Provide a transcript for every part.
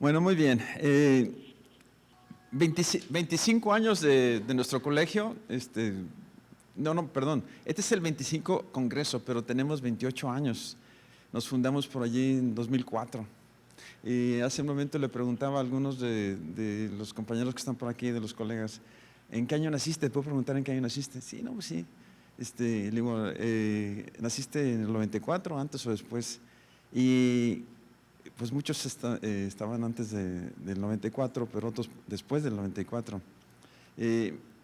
Bueno, muy bien. 25 años de nuestro colegio. Perdón. Este es el 25 congreso, pero tenemos 28 años. Nos fundamos por allí en 2004. Y hace un momento le preguntaba a algunos de los compañeros que están por aquí, de los colegas, ¿en qué año naciste? ¿Puedo preguntar en qué año naciste? Sí, no, pues sí. Le digo, ¿naciste en el 94, antes o después? Y pues muchos estaban antes del 94, pero otros después del 94.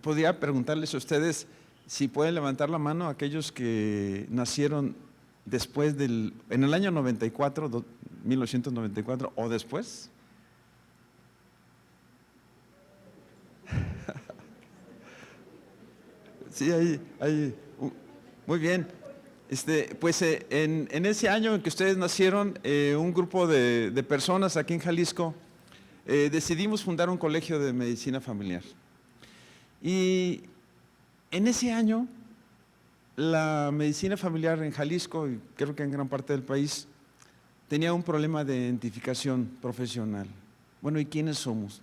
Podría preguntarles a ustedes si pueden levantar la mano aquellos que nacieron después en el año 94, 1994 o después. Sí, muy bien. Pues en ese año en que ustedes nacieron, un grupo de personas aquí en Jalisco decidimos fundar un colegio de medicina familiar. Y en ese año, la medicina familiar en Jalisco, y creo que en gran parte del país, tenía un problema de identificación profesional. Bueno, ¿y quiénes somos?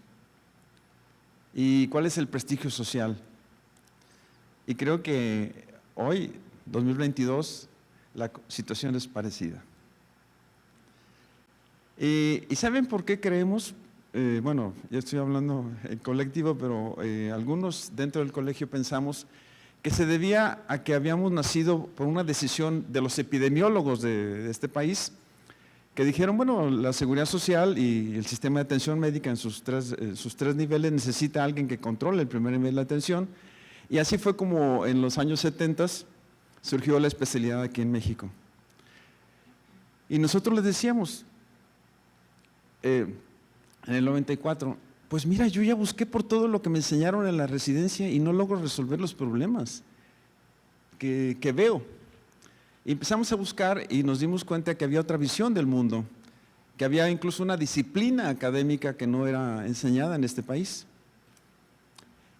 ¿Y cuál es el prestigio social? Y creo que hoy, 2022, la situación es parecida. ¿Y saben por qué creemos? Bueno, ya estoy hablando en colectivo, pero algunos dentro del colegio pensamos que se debía a que habíamos nacido por una decisión de los epidemiólogos de este país, que dijeron, bueno, la seguridad social y el sistema de atención médica en sus tres niveles necesita a alguien que controle el primer nivel de atención, y así fue como en los años 70 surgió la especialidad aquí en México. Y nosotros les decíamos, en el 94, pues mira, yo ya busqué por todo lo que me enseñaron en la residencia y no logro resolver los problemas que veo. Y empezamos a buscar y nos dimos cuenta que había otra visión del mundo, que había incluso una disciplina académica que no era enseñada en este país.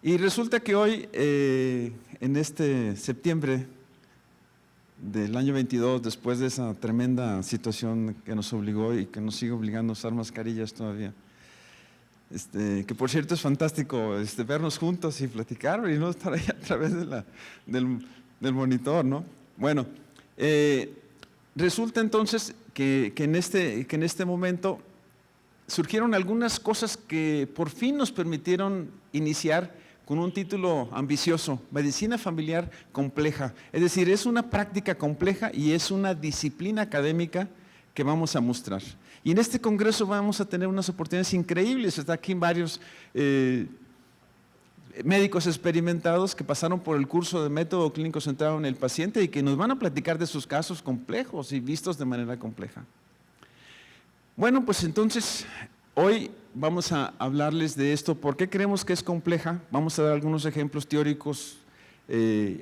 Y resulta que hoy, en este septiembre del año 22, después de esa tremenda situación que nos obligó y que nos sigue obligando a usar mascarillas todavía, que por cierto es fantástico vernos juntos y platicar y no estar ahí a través del monitor, ¿no? Bueno, resulta entonces que en este momento surgieron algunas cosas que por fin nos permitieron iniciar con un título ambicioso, Medicina Familiar Compleja. Es decir, es una práctica compleja y es una disciplina académica que vamos a mostrar. Y en este congreso vamos a tener unas oportunidades increíbles. Está aquí varios médicos experimentados que pasaron por el curso de método clínico centrado en el paciente y que nos van a platicar de sus casos complejos y vistos de manera compleja. Bueno, pues entonces, hoy vamos a hablarles de esto. ¿Por qué creemos que es compleja? Vamos a dar algunos ejemplos teóricos,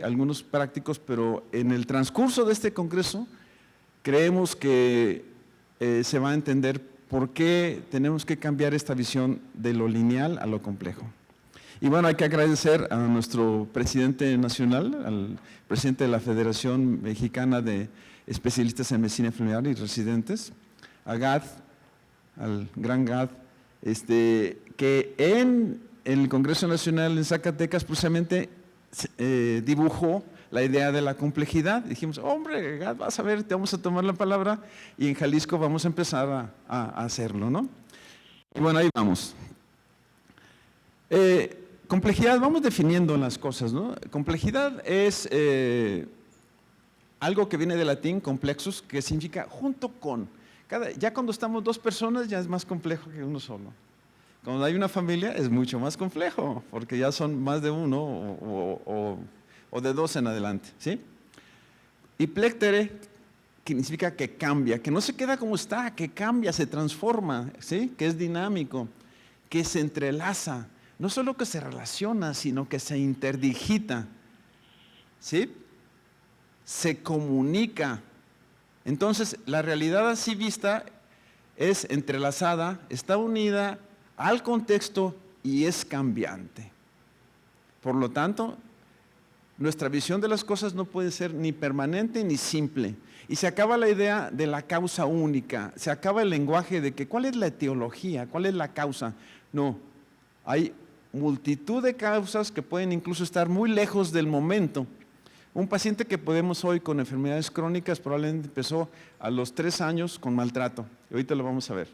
algunos prácticos, pero en el transcurso de este congreso creemos que se va a entender por qué tenemos que cambiar esta visión de lo lineal a lo complejo. Y bueno, hay que agradecer a nuestro presidente nacional, al presidente de la Federación Mexicana de Especialistas en Medicina Familiar y Residentes, a Gad, al gran Gad, que en el Congreso Nacional en Zacatecas precisamente dibujó la idea de la complejidad. Dijimos, hombre, Gad, vas a ver, te vamos a tomar la palabra y en Jalisco vamos a empezar a hacerlo, ¿no? Y bueno, ahí vamos. Complejidad, vamos definiendo las cosas, ¿no? Complejidad es algo que viene del latín complexus, que significa junto con. Ya cuando estamos dos personas ya es más complejo que uno solo. Cuando hay una familia es mucho más complejo, porque ya son más de uno o de dos en adelante, ¿sí? Y plectere, que significa que cambia, que no se queda como está, que cambia, se transforma, ¿sí? Que es dinámico, que se entrelaza, no solo que se relaciona, sino que se interdigita, ¿sí? Se comunica. Entonces, la realidad así vista es entrelazada, está unida al contexto y es cambiante. Por lo tanto, Nuestra visión de las cosas no puede ser ni permanente ni simple. Y se acaba la idea de la causa única, se acaba el lenguaje de que ¿cuál es la etiología? ¿Cuál es la causa? No, hay multitud de causas que pueden incluso estar muy lejos del momento. Un paciente que podemos hoy con enfermedades crónicas probablemente empezó a los 3 años con maltrato. Y ahorita lo vamos a ver.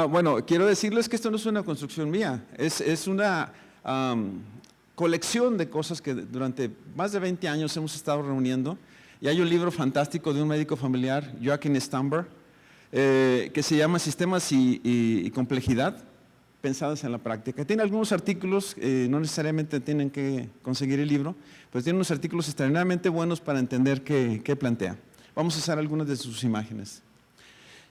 Bueno, quiero decirles que esto no es una construcción mía, es una colección de cosas que durante más de 20 años hemos estado reuniendo. Y hay un libro fantástico de un médico familiar, Joachim Stamber, que se llama Sistemas y Complejidad, pensadas en la práctica. Tiene algunos artículos, no necesariamente tienen que conseguir el libro, pero tiene unos artículos extraordinariamente buenos para entender qué plantea. Vamos a usar algunas de sus imágenes.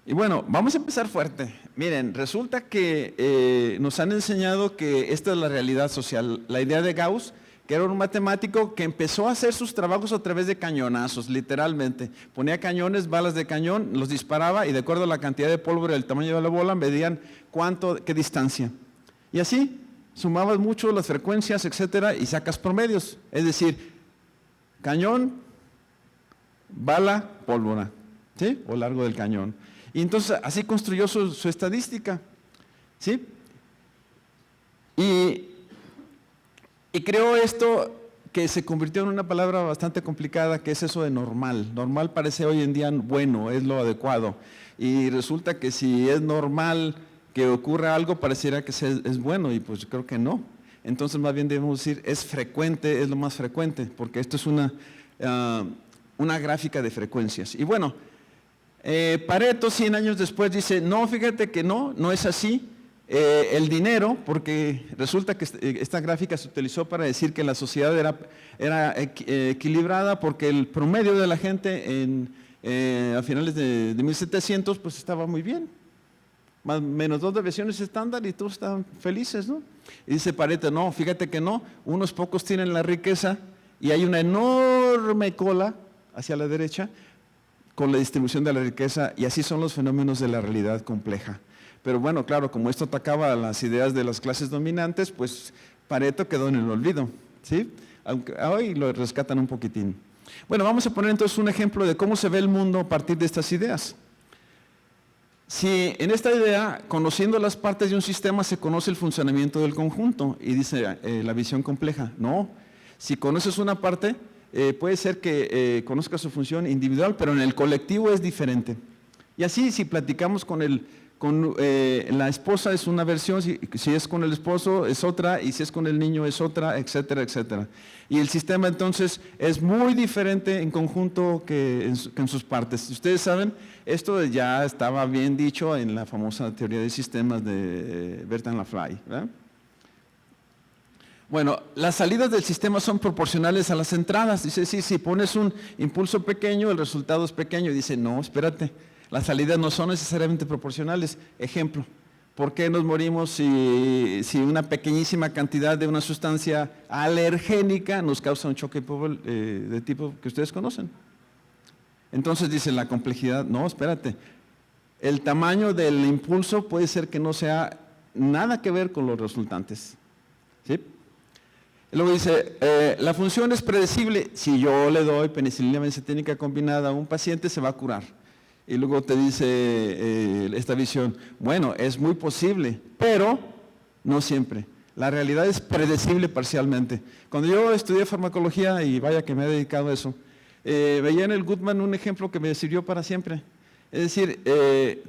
Y bueno, vamos a empezar fuerte. Miren, resulta que nos han enseñado que esta es la realidad social. La idea de Gauss, que era un matemático que empezó a hacer sus trabajos a través de cañonazos, literalmente. Ponía cañones, balas de cañón, los disparaba y de acuerdo a la cantidad de pólvora y el tamaño de la bola, medían qué distancia. Y así, sumabas mucho las frecuencias, etcétera, y sacas promedios. Es decir, cañón, bala, pólvora, ¿sí? O largo del cañón. Y entonces así construyó su estadística, ¿sí? Y creó esto que se convirtió en una palabra bastante complicada, que es eso de normal. Normal parece hoy en día bueno, es lo adecuado. Y resulta que si es normal que ocurra algo, pareciera que es bueno, y pues creo que no. Entonces más bien debemos decir, es frecuente, es lo más frecuente, porque esto es una gráfica de frecuencias. Y bueno, Pareto 100 años después dice, no, fíjate que no es así. El dinero, porque resulta que esta gráfica se utilizó para decir que la sociedad era equilibrada, porque el promedio de la gente a finales de 1700 pues estaba muy bien, más o menos 2 deviaciones estándar y todos estaban felices, ¿no? Y dice Pareto, no, fíjate que no, unos pocos tienen la riqueza y hay una enorme cola hacia la derecha con la distribución de la riqueza, y así son los fenómenos de la realidad compleja. Pero bueno, claro, como esto atacaba a las ideas de las clases dominantes, pues Pareto quedó en el olvido, ¿sí? Aunque hoy lo rescatan un poquitín. Bueno, vamos a poner entonces un ejemplo de cómo se ve el mundo a partir de estas ideas. Si en esta idea, conociendo las partes de un sistema, se conoce el funcionamiento del conjunto, y dice la visión compleja, no, si conoces una parte, puede ser que conozcas su función individual, pero en el colectivo es diferente. Y así, si platicamos con la esposa es una versión, si es con el esposo es otra, y si es con el niño es otra, etcétera, etcétera. Y el sistema entonces es muy diferente en conjunto que en sus partes. Ustedes saben, esto ya estaba bien dicho en la famosa teoría de sistemas de Bertrand Lafay, ¿verdad? Bueno, las salidas del sistema son proporcionales a las entradas. Dice, sí, si pones un impulso pequeño, el resultado es pequeño. Dice, no, espérate, las salidas no son necesariamente proporcionales. Ejemplo, ¿por qué nos morimos si una pequeñísima cantidad de una sustancia alergénica nos causa un choque de tipo que ustedes conocen? Entonces dice la complejidad, no, espérate, el tamaño del impulso puede ser que no sea nada que ver con los resultantes, ¿sí? Luego dice, la función es predecible. Si yo le doy penicilina benzatínica combinada a un paciente, se va a curar. Y luego te dice esta visión, bueno, es muy posible, pero no siempre. La realidad es predecible parcialmente. Cuando yo estudié farmacología, y vaya que me he dedicado a eso, veía en el Goodman un ejemplo que me sirvió para siempre. Es decir,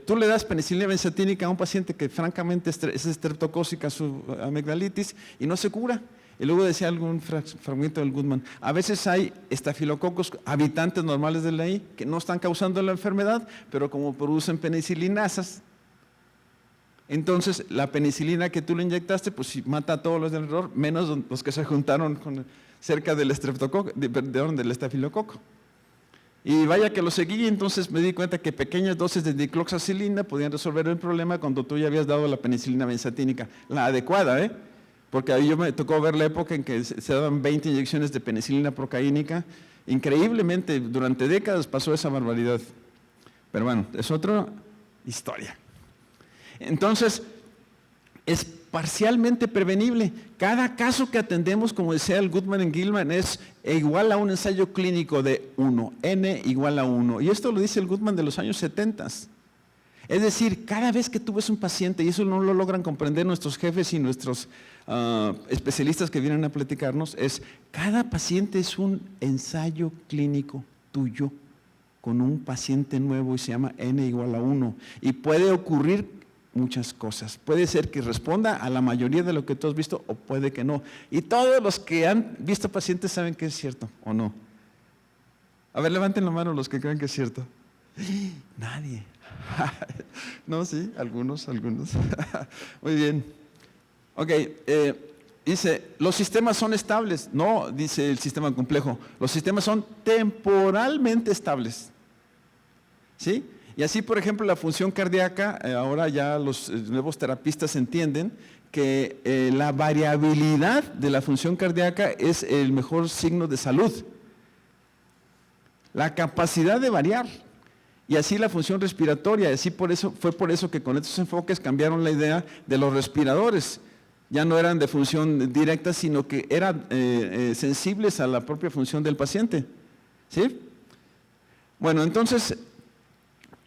tú le das penicilina benzatínica a un paciente que francamente es estreptocócica, su amigdalitis, y no se cura. Y luego decía algún fragmento del Goodman, a veces hay estafilococos, habitantes normales de la I, que no están causando la enfermedad, pero como producen penicilinasas, entonces la penicilina que tú le inyectaste, pues mata a todos los del error, menos los que se juntaron cerca del del estafilococo. Y vaya que lo seguí, entonces me di cuenta que pequeñas dosis de dicloxacilina podían resolver el problema cuando tú ya habías dado la penicilina benzatínica, la adecuada, porque ahí yo me tocó ver la época en que se daban 20 inyecciones de penicilina procaínica. Increíblemente, durante décadas pasó esa barbaridad. Pero bueno, es otra historia. Entonces, es parcialmente prevenible. Cada caso que atendemos, como decía el Goodman y Gilman, es igual a un ensayo clínico de 1, N igual a 1. Y esto lo dice el Goodman de los años 70. Es decir, cada vez que tú ves un paciente, y eso no lo logran comprender nuestros jefes y nuestros especialistas que vienen a platicarnos, cada paciente es un ensayo clínico tuyo con un paciente nuevo y se llama N igual a 1. Y puede ocurrir muchas cosas. Puede ser que responda a la mayoría de lo que tú has visto o puede que no. Y todos los que han visto pacientes saben que es cierto o no. A ver, levanten la mano los que creen que es cierto. Nadie. No, sí, algunos. Muy bien. Ok, dice, los sistemas son estables. No, dice el sistema complejo. Los sistemas son temporalmente estables. ¿Sí? Y así, por ejemplo, la función cardíaca, ahora ya los nuevos terapistas entienden que la variabilidad de la función cardíaca es el mejor signo de salud. La capacidad de variar. Y así la función respiratoria, y así fue por eso que con estos enfoques cambiaron la idea de los respiradores. Ya no eran de función directa, sino que eran sensibles a la propia función del paciente. ¿Sí? Bueno, entonces,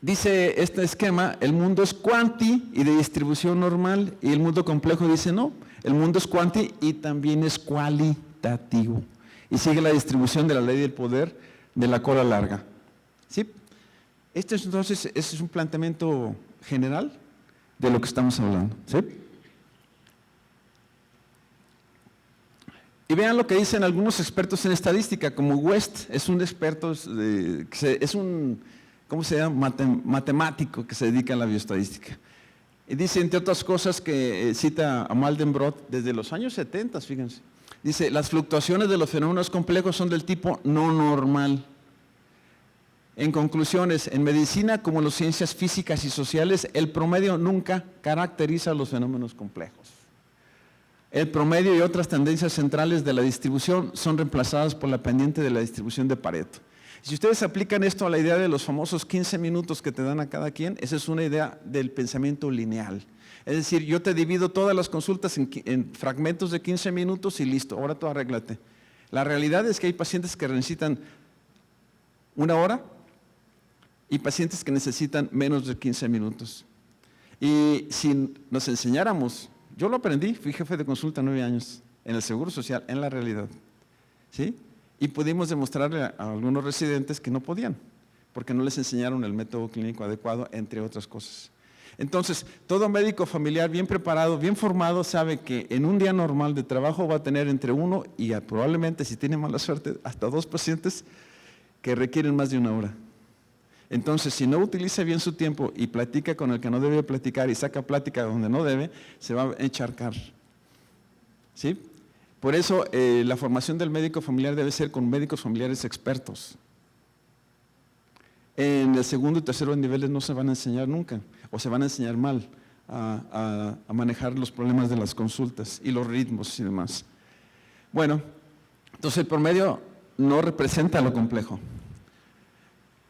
dice este esquema, el mundo es cuanti y de distribución normal, y el mundo complejo dice no, el mundo es cuanti y también es cualitativo. Y sigue la distribución de la ley del poder de la cola larga. ¿Sí? Entonces, este es un planteamiento general de lo que estamos hablando. ¿Sí? Y vean lo que dicen algunos expertos en estadística, como West, es un experto, es un, ¿cómo se llama? Matemático que se dedica a la bioestadística. Y dice, entre otras cosas, que cita a Maldenbrot desde los años 70, fíjense. Dice, las fluctuaciones de los fenómenos complejos son del tipo no normal. En conclusiones, en medicina como en las ciencias físicas y sociales, el promedio nunca caracteriza los fenómenos complejos. El promedio y otras tendencias centrales de la distribución son reemplazadas por la pendiente de la distribución de Pareto. Si ustedes aplican esto a la idea de los famosos 15 minutos que te dan a cada quien, esa es una idea del pensamiento lineal. Es decir, yo te divido todas las consultas en fragmentos de 15 minutos y listo, ahora tú arréglate. La realidad es que hay pacientes que necesitan 1 hora y pacientes que necesitan menos de 15 minutos. Y si nos enseñáramos, yo lo aprendí, fui jefe de consulta 9 años en el Seguro Social, en la realidad. ¿Sí? Y pudimos demostrarle a algunos residentes que no podían, porque no les enseñaron el método clínico adecuado, entre otras cosas. Entonces, todo médico familiar bien preparado, bien formado, sabe que en un día normal de trabajo va a tener entre 1 y probablemente, si tiene mala suerte, hasta 2 pacientes que requieren más de 1 hora. Entonces, si no utiliza bien su tiempo y platica con el que no debe platicar y saca plática donde no debe, se va a encharcar. ¿Sí? Por eso, la formación del médico familiar debe ser con médicos familiares expertos. En el segundo y tercero niveles no se van a enseñar nunca, o se van a enseñar mal a manejar los problemas de las consultas y los ritmos y demás. Bueno, entonces el promedio no representa lo complejo.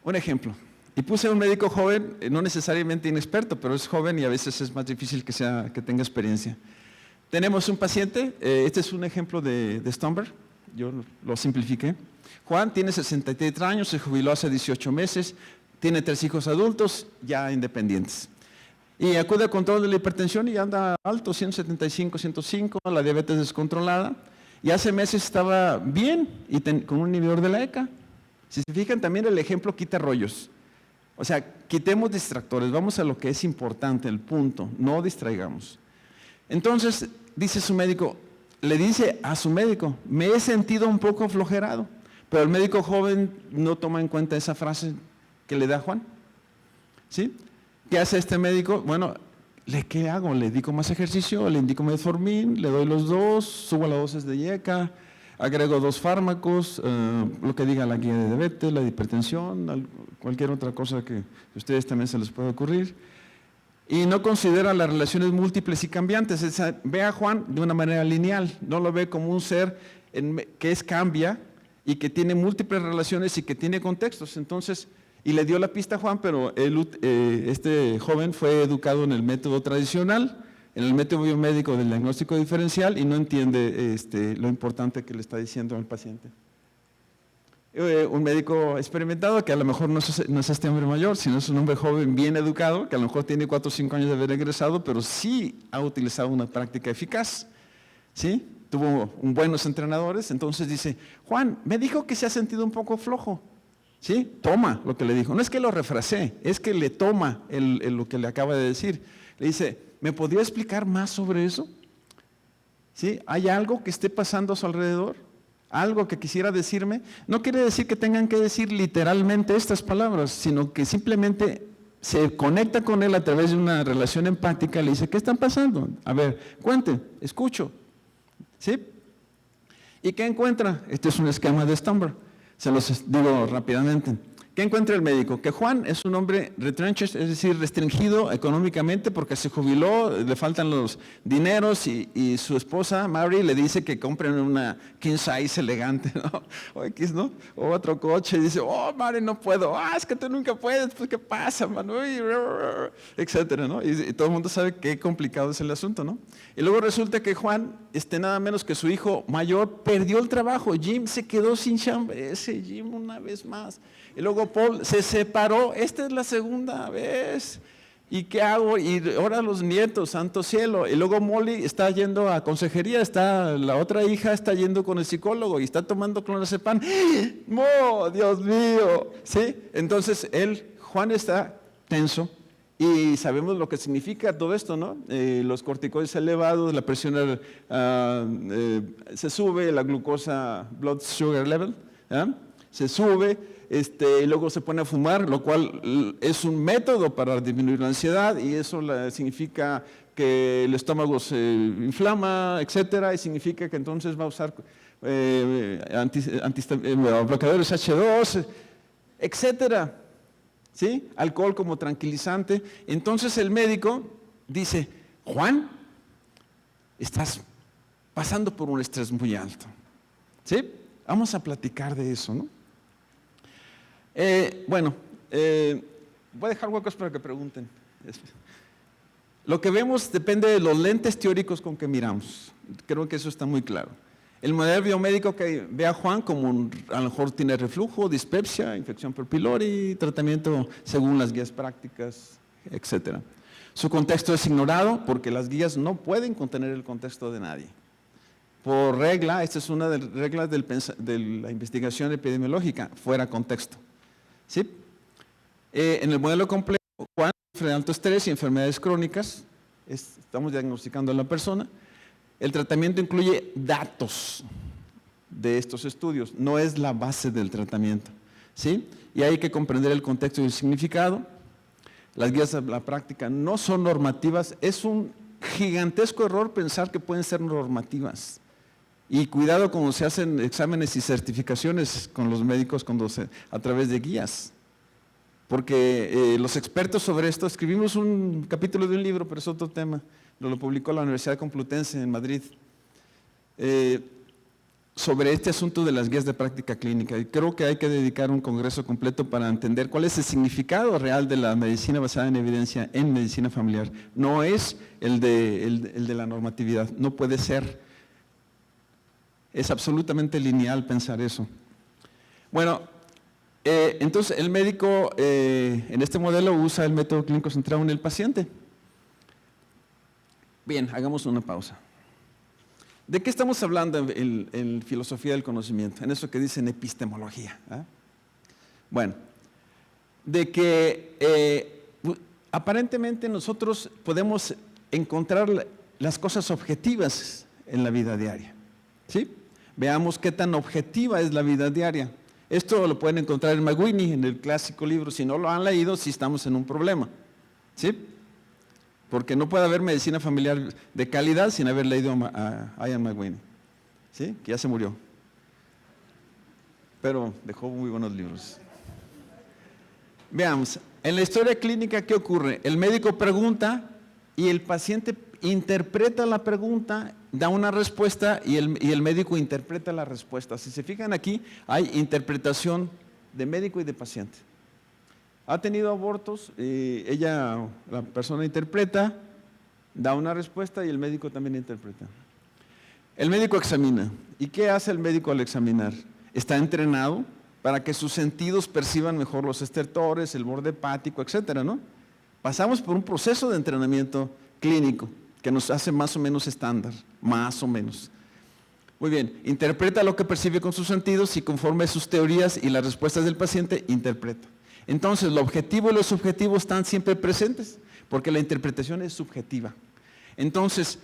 Un ejemplo, y puse a un médico joven, no necesariamente inexperto, pero es joven y a veces es más difícil que tenga experiencia. Tenemos un paciente, este es un ejemplo de Stomberg, yo lo simplifiqué. Juan tiene 63 años, se jubiló hace 18 meses, tiene 3 hijos adultos, ya independientes. Y acude a control de la hipertensión y anda alto, 175, 105, la diabetes descontrolada. Y hace meses estaba bien y con un inhibidor de la ECA. Si se fijan, también el ejemplo quita rollos. O sea, quitemos distractores, vamos a lo que es importante, el punto, no distraigamos. Entonces, dice su médico, le dice a su médico, me he sentido un poco aflojerado, pero el médico joven no toma en cuenta esa frase que le da Juan. ¿Sí? ¿Qué hace este médico? Bueno, ¿qué hago? ¿Le indico más ejercicio? ¿Le indico metformin? ¿Le doy los 2? ¿Subo la dosis de IECA? Agrego 2 fármacos, lo que diga la guía de diabetes, la de hipertensión, cualquier otra cosa que a ustedes también se les pueda ocurrir. Y no considera las relaciones múltiples y cambiantes. Ve a Juan de una manera lineal, no lo ve como un ser que cambia y que tiene múltiples relaciones y que tiene contextos. Entonces, y le dio la pista a Juan, pero este joven fue educado en el método tradicional, en el método biomédico del diagnóstico diferencial y no entiende lo importante que le está diciendo al paciente. Un médico experimentado que a lo mejor no es este hombre mayor, sino es un hombre joven bien educado, que a lo mejor tiene 4 o 5 años de haber egresado, pero sí ha utilizado una práctica eficaz, ¿sí? Tuvo buenos entrenadores, entonces dice, Juan, me dijo que se ha sentido un poco flojo, ¿sí? Toma lo que le dijo, no es que lo refrasé, es que le toma lo que le acaba de decir. Le dice, ¿me podría explicar más sobre eso? ¿Sí? ¿Hay algo que esté pasando a su alrededor? ¿Algo que quisiera decirme? No quiere decir que tengan que decir literalmente estas palabras, sino que simplemente se conecta con él a través de una relación empática, le dice, ¿qué está pasando? A ver, cuente, escucho. ¿Sí? ¿Y qué encuentra? Este es un esquema de Stumber, se los digo rápidamente. ¿Qué encuentra el médico? Que Juan es un hombre retrenched, es decir, restringido económicamente porque se jubiló, le faltan los dineros y su esposa, Mary, le dice que compren una king size elegante, ¿no? O X, ¿no? O otro coche y dice, oh, Mary, no puedo. Es que tú nunca puedes, pues, ¿qué pasa, mano? Etcétera, ¿no? Y todo el mundo sabe qué complicado es el asunto, ¿no? Y luego resulta que Juan, nada menos que su hijo mayor, perdió el trabajo. Jim se quedó sin chamba. Ese Jim una vez más. Y luego Paul se separó, esta es la segunda vez. ¿Y qué hago? Y ahora los nietos, santo cielo. Y luego Molly está yendo a consejería, la otra hija está yendo con el psicólogo y está tomando clonazepam. ¡Oh, Dios mío! ¿Sí? Entonces Juan está tenso y sabemos lo que significa todo esto, ¿no? Los corticoides elevados, la presión se sube, la glucosa, blood sugar level, se sube. Y luego se pone a fumar, lo cual es un método para disminuir la ansiedad y eso significa que el estómago se inflama, etcétera, y significa que entonces va a usar bloqueadores H2, etcétera, ¿sí? Alcohol como tranquilizante. Entonces el médico dice, Juan, estás pasando por un estrés muy alto, ¿sí? Vamos a platicar de eso, ¿no? Voy a dejar huecos para que pregunten. Lo que vemos depende de los lentes teóricos con que miramos. Creo que eso está muy claro. El modelo biomédico que ve a Juan como a lo mejor tiene reflujo, dispepsia, infección por pylori, tratamiento según las guías prácticas, etc. Su contexto es ignorado porque las guías no pueden contener el contexto de nadie. Por regla, esta es una de las reglas de la investigación epidemiológica, fuera contexto. ¿Sí? En el modelo complejo, Juan sufre de alto estrés y enfermedades crónicas, estamos diagnosticando a la persona. El tratamiento incluye datos de estos estudios, no es la base del tratamiento, ¿sí? Y hay que comprender el contexto y el significado. Las guías de la práctica no son normativas, es un gigantesco error pensar que pueden ser normativas. Y cuidado cuando se hacen exámenes y certificaciones con los médicos a través de guías. Porque los expertos sobre esto, escribimos un capítulo de un libro, pero es otro tema, lo publicó la Universidad Complutense en Madrid, sobre este asunto de las guías de práctica clínica. Y creo que hay que dedicar un congreso completo para entender cuál es el significado real de la medicina basada en evidencia en medicina familiar. No es el de la normatividad, no puede ser. Es absolutamente lineal pensar eso. Bueno, entonces el médico en este modelo usa el método clínico centrado en el paciente. Bien, hagamos una pausa. ¿De qué estamos hablando en filosofía del conocimiento? En eso que dicen epistemología. Bueno, de que aparentemente nosotros podemos encontrar las cosas objetivas en la vida diaria. ¿Sí? Veamos qué tan objetiva es la vida diaria. Esto lo pueden encontrar en McWhinney, en el clásico libro. Si no lo han leído, sí estamos en un problema. ¿Sí? Porque no puede haber medicina familiar de calidad sin haber leído a Ian McWhinney. ¿Sí? Que ya se murió. Pero dejó muy buenos libros. Veamos, en la historia clínica, ¿qué ocurre? El médico pregunta y el paciente interpreta la pregunta, da una respuesta y el médico interpreta la respuesta. Si se fijan aquí, hay interpretación de médico y de paciente. Ha tenido abortos, la persona interpreta da una respuesta y el médico también interpreta. El médico examina. ¿Y qué hace el médico al examinar? Está entrenado para que sus sentidos perciban mejor los estertores, el borde hepático, etcétera, ¿no? Pasamos por un proceso de entrenamiento clínico que nos hace más o menos estándar, más o menos. Muy bien, interpreta lo que percibe con sus sentidos y conforme a sus teorías y las respuestas del paciente, interpreta. Entonces, lo objetivo y lo subjetivo están siempre presentes, porque la interpretación es subjetiva. Entonces,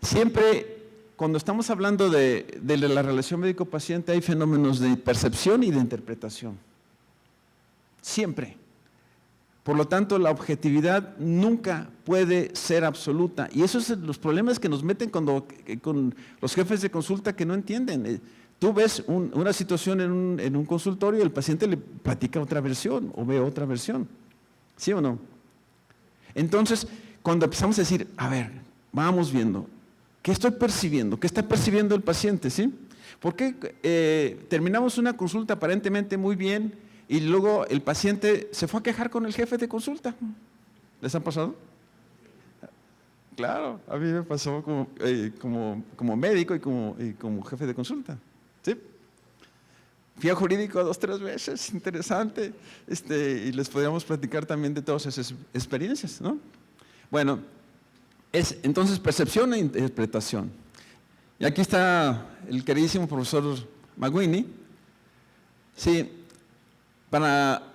siempre cuando estamos hablando de la relación médico-paciente hay fenómenos de percepción y de interpretación. Siempre. Por lo tanto, la objetividad nunca puede ser absoluta. Y esos son los problemas que nos meten con los jefes de consulta que no entienden. Tú ves una situación en un consultorio y el paciente le platica otra versión o ve otra versión. ¿Sí o no? Entonces, cuando empezamos a decir, a ver, vamos viendo, ¿qué estoy percibiendo? ¿Qué está percibiendo el paciente? ¿Sí? ¿Por qué terminamos una consulta aparentemente muy bien y luego el paciente se fue a quejar con el jefe de consulta? ¿Les ha pasado? Claro, a mí me pasó como médico y como jefe de consulta. ¿Sí? Fui a jurídico 2 o 3 veces, interesante, y les podríamos platicar también de todas esas experiencias, ¿no? Bueno, es entonces percepción e interpretación. Y aquí está el queridísimo profesor McWhinney. Sí,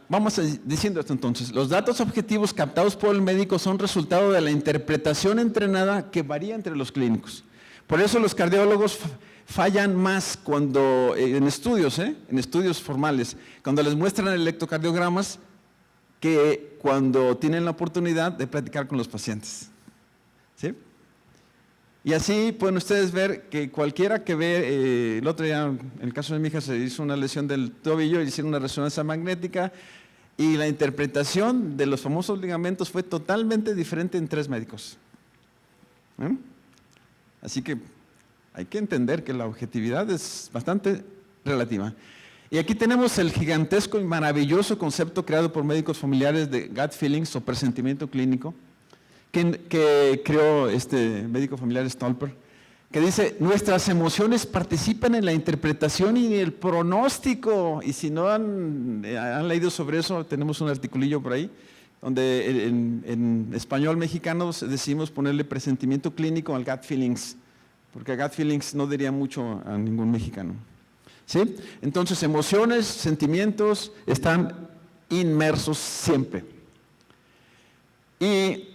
vamos diciendo esto entonces. Los datos objetivos captados por el médico son resultado de la interpretación entrenada que varía entre los clínicos. Por eso los cardiólogos fallan más cuando, en estudios formales, cuando les muestran electrocardiogramas, que cuando tienen la oportunidad de platicar con los pacientes. ¿Sí? Y así pueden ustedes ver que cualquiera que ve, el otro día, en el caso de mi hija, se hizo una lesión del tobillo y hicieron una resonancia magnética y la interpretación de los famosos ligamentos fue totalmente diferente en 3 médicos. Así que hay que entender que la objetividad es bastante relativa. Y aquí tenemos el gigantesco y maravilloso concepto creado por médicos familiares de gut feelings o presentimiento clínico, que creó este médico familiar Stolper, que dice, nuestras emociones participan en la interpretación y el pronóstico. Y si no han leído sobre eso, tenemos un articulillo por ahí, donde en español mexicano decimos ponerle presentimiento clínico al gut feelings, porque gut feelings no diría mucho a ningún mexicano. ¿Sí? Entonces, emociones, sentimientos están inmersos siempre. Y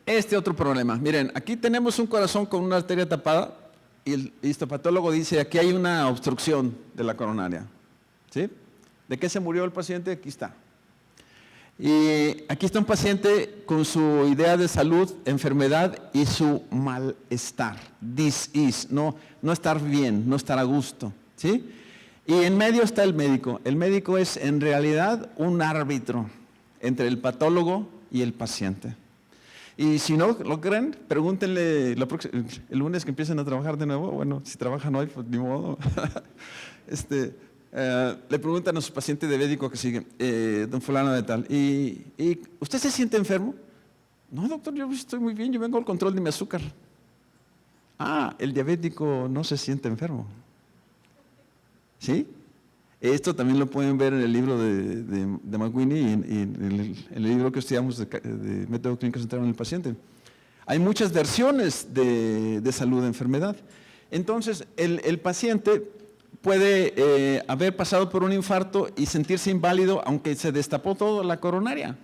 este otro problema, miren, aquí tenemos un corazón con una arteria tapada y el histopatólogo dice, aquí hay una obstrucción de la coronaria. ¿Sí? ¿De qué se murió el paciente? Aquí está. Y aquí está un paciente con su idea de salud, enfermedad y su malestar. Dis-ease, no estar bien, no estar a gusto. ¿Sí? Y en medio está el médico. El médico es en realidad un árbitro entre el patólogo y el paciente. Y si no lo creen, pregúntenle el lunes que empiecen a trabajar de nuevo. Bueno, si trabajan hoy, pues ni modo. Le preguntan a su paciente de médico que sigue, don fulano de tal, ¿y usted se siente enfermo? No, doctor, yo estoy muy bien, yo vengo al control de mi azúcar. Ah, el diabético no se siente enfermo. ¿Sí? Esto también lo pueden ver en el libro de McWhinney y en el libro que estudiamos de método clínico centrado en el paciente. Hay muchas versiones de salud de enfermedad. Entonces, el paciente puede haber pasado por un infarto y sentirse inválido aunque se destapó toda la coronaria.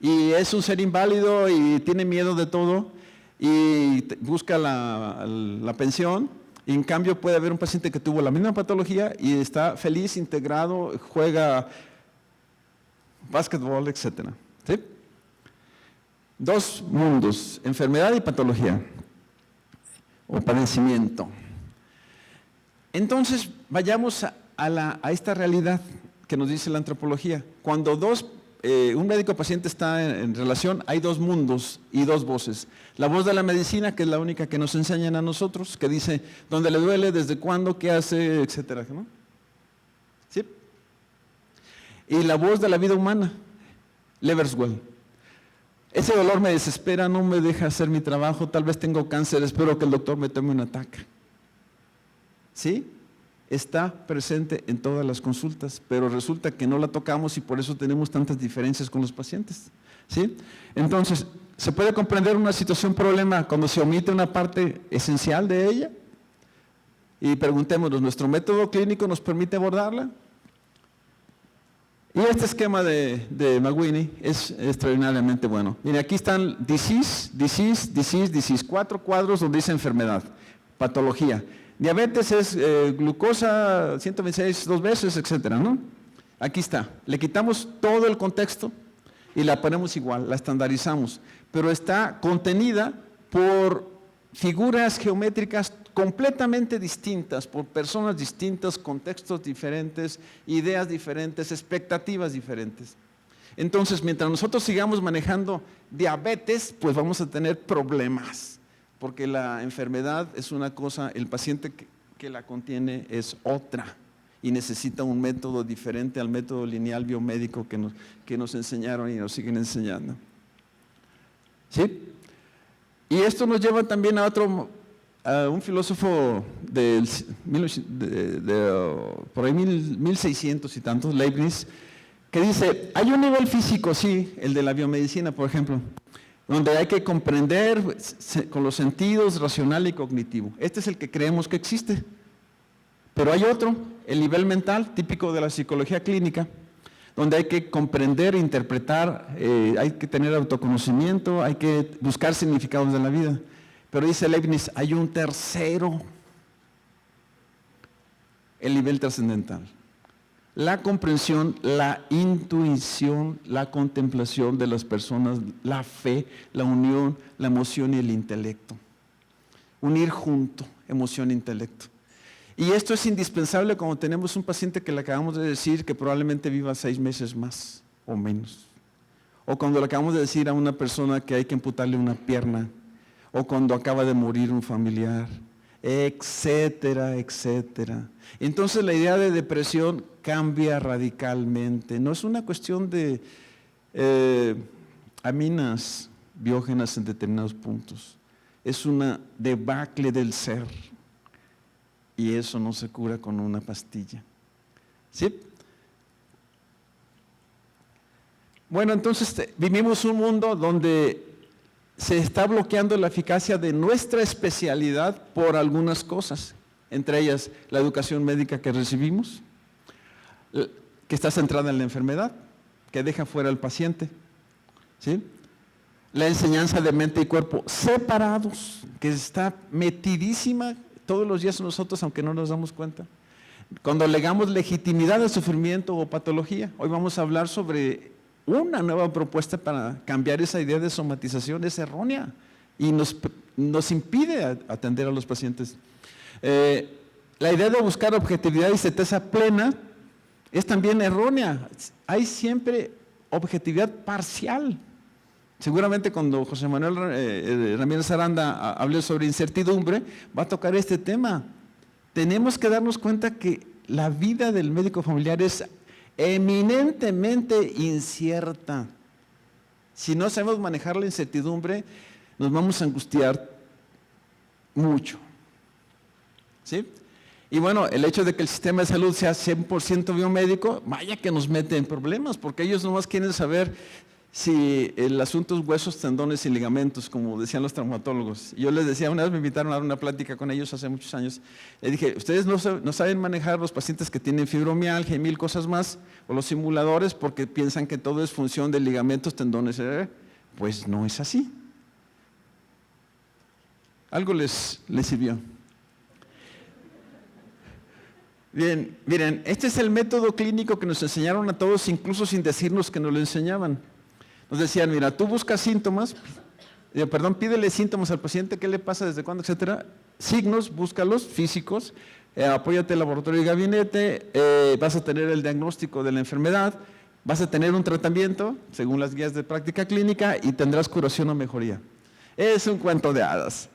Y es un ser inválido y tiene miedo de todo y busca la pensión. Y en cambio puede haber un paciente que tuvo la misma patología y está feliz, integrado, juega básquetbol, etc. ¿Sí? 2 mundos, enfermedad y patología o padecimiento. Entonces, vayamos a esta realidad que nos dice la antropología. Cuando un médico-paciente está en relación, hay 2 mundos y 2 voces. La voz de la medicina, que es la única que nos enseñan a nosotros, que dice dónde le duele, desde cuándo, qué hace, etcétera, ¿no? ¿Sí? Y la voz de la vida humana, Leverswell. Ese dolor me desespera, no me deja hacer mi trabajo, tal vez tengo cáncer, espero que el doctor me tome un ataque. ¿Sí? Está presente en todas las consultas, pero resulta que no la tocamos y por eso tenemos tantas diferencias con los pacientes. ¿Sí? Entonces, ¿se puede comprender una situación problema cuando se omite una parte esencial de ella? Y preguntémonos, ¿nuestro método clínico nos permite abordarla? Y este esquema de McWhinney es extraordinariamente bueno. Mire, aquí están disease, 4 cuadros donde dice enfermedad, patología. Diabetes es glucosa 126 2 veces, etcétera, ¿no? Aquí está. Le quitamos todo el contexto y la ponemos igual, la estandarizamos, pero está contenida por figuras geométricas completamente distintas, por personas distintas, contextos diferentes, ideas diferentes, expectativas diferentes. Entonces, mientras nosotros sigamos manejando diabetes, pues vamos a tener problemas, porque la enfermedad es una cosa, el paciente que la contiene es otra, y necesita un método diferente al método lineal biomédico que nos enseñaron y nos siguen enseñando. ¿Sí? Y esto nos lleva también a un filósofo por ahí 1600 y tantos, Leibniz, que dice, hay un nivel físico, sí, el de la biomedicina, por ejemplo, donde hay que comprender con los sentidos racional y cognitivo. Este es el que creemos que existe. Pero hay otro, el nivel mental, típico de la psicología clínica, donde hay que comprender, interpretar, hay que tener autoconocimiento, hay que buscar significados de la vida. Pero dice Leibniz, hay un tercero, el nivel trascendental. La comprensión, la intuición, la contemplación de las personas, la fe, la unión, la emoción y el intelecto. Unir junto, emoción e intelecto. Y esto es indispensable cuando tenemos un paciente que le acabamos de decir que probablemente viva 6 meses más o menos. O cuando le acabamos de decir a una persona que hay que amputarle una pierna. O cuando acaba de morir un familiar, etcétera, etcétera. Entonces la idea de depresión cambia radicalmente. No es una cuestión de aminas biógenas en determinados puntos. Es una debacle del ser. Y eso no se cura con una pastilla. ¿Sí? Bueno, entonces vivimos un mundo donde se está bloqueando la eficacia de nuestra especialidad por algunas cosas, entre ellas la educación médica que recibimos, que está centrada en la enfermedad, que deja fuera al paciente, ¿sí? La enseñanza de mente y cuerpo separados, que está metidísima todos los días en nosotros, aunque no nos damos cuenta. Cuando legamos legitimidad al sufrimiento o patología, hoy vamos a hablar sobre una nueva propuesta para cambiar esa idea de somatización, es errónea y nos impide atender a los pacientes. La idea de buscar objetividad y certeza plena es también errónea. Hay siempre objetividad parcial. Seguramente cuando José Manuel Ramírez Aranda hable sobre incertidumbre, va a tocar este tema. Tenemos que darnos cuenta que la vida del médico familiar es eminentemente incierta. Si no sabemos manejar la incertidumbre, nos vamos a angustiar mucho. ¿Sí? Y bueno, el hecho de que el sistema de salud sea 100% biomédico, vaya que nos mete en problemas, porque ellos nomás quieren saber si el asunto es huesos, tendones y ligamentos, como decían los traumatólogos. Yo les decía, una vez me invitaron a dar una plática con ellos hace muchos años, le dije, ustedes no saben manejar los pacientes que tienen fibromialgia y 1000 cosas más, o los simuladores, porque piensan que todo es función de ligamentos, tendones, pues no es así. Algo les sirvió. Bien, miren, este es el método clínico que nos enseñaron a todos, incluso sin decirnos que nos lo enseñaban. Nos decían, mira, tú buscas síntomas, pídele síntomas al paciente, qué le pasa, desde cuándo, etcétera. Signos, búscalos, físicos, apóyate al laboratorio y gabinete, vas a tener el diagnóstico de la enfermedad, vas a tener un tratamiento, según las guías de práctica clínica, y tendrás curación o mejoría. Es un cuento de hadas,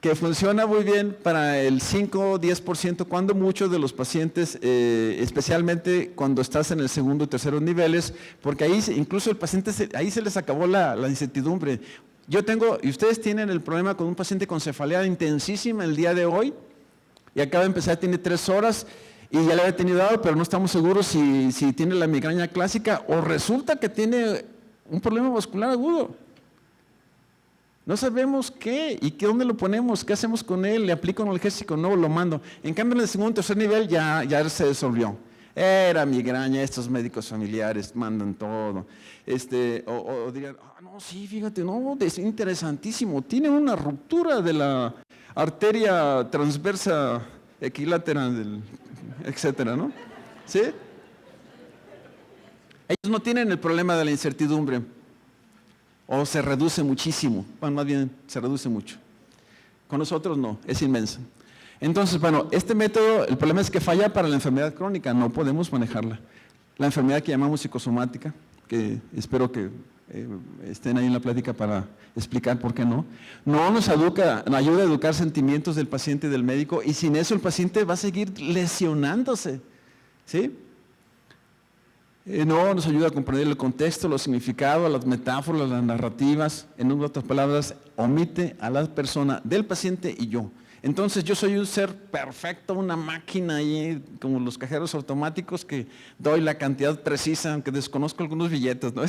que funciona muy bien para el 5 o 10%, cuando muchos de los pacientes, especialmente cuando estás en el segundo o tercero niveles, porque ahí incluso el paciente, ahí se les acabó la incertidumbre. Yo tengo, y ustedes tienen el problema con un paciente con cefalea intensísima el día de hoy, y acaba de empezar, tiene 3 horas, y ya le había tenido dado, pero no estamos seguros si tiene la migraña clásica, o resulta que tiene un problema vascular agudo. No sabemos qué, y dónde lo ponemos, qué hacemos con él, le aplico analgésico, no, lo mando. En cambio, en el segundo o tercer nivel ya se resolvió. Era migraña, estos médicos familiares mandan todo. O dirían, no, sí, fíjate, no, es interesantísimo, tiene una ruptura de la arteria transversa equilátera, etcétera, ¿no? ¿Sí? Ellos no tienen el problema de la incertidumbre. O se reduce muchísimo, bueno, más bien se reduce mucho. Con nosotros no, es inmenso. Entonces, bueno, este método, el problema es que falla para la enfermedad crónica, no podemos manejarla. La enfermedad que llamamos psicosomática, que espero que estén ahí en la plática para explicar por qué no. No nos ayuda a educar sentimientos del paciente y del médico, y sin eso el paciente va a seguir lesionándose, ¿sí? No nos ayuda a comprender el contexto, los significados, las metáforas, las narrativas. En otras palabras, omite a la persona del paciente y yo. Entonces yo soy un ser perfecto, una máquina ahí, como los cajeros automáticos, que doy la cantidad precisa, aunque desconozco algunos billetes, ¿no?